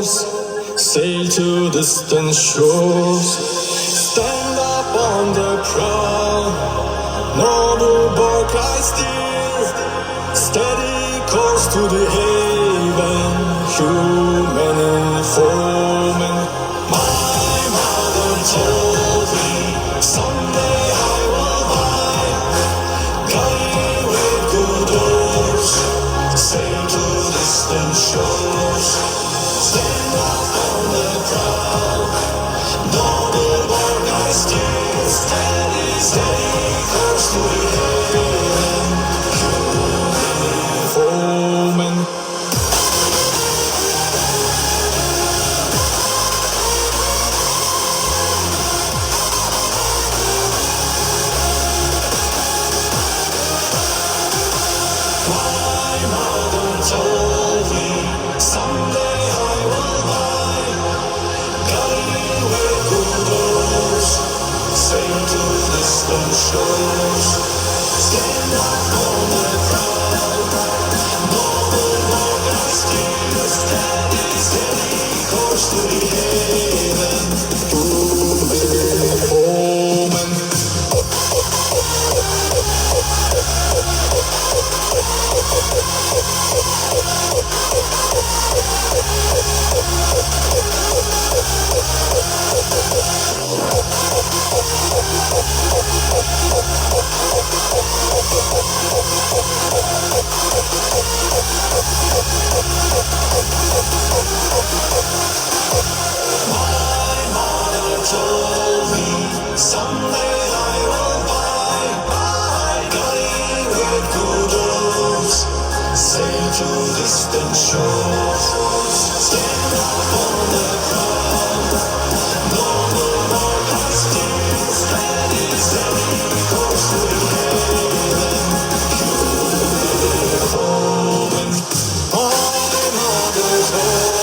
doors, sail to distant shores. Stand up on the prow, noble bark I steer. Steady course to the haven, human and foeman. My mother told me someday I will buy, guiding with good oars, sail to distant shores. Stand up on the prow, noble bark I steer. Steady, steady course to the haven, foeman. My mother told me someday I will buy, guiding with good oars, sail to distant shores. Stand up on the prow, noble bark I steer. Steady, steady course to the haven, foeman. My mother told me someday I will buy, guiding with good oars, sail to distant shores. Stand up on the prow, noble bark I steer. Steady, steady course to the haven, foeman. My mother told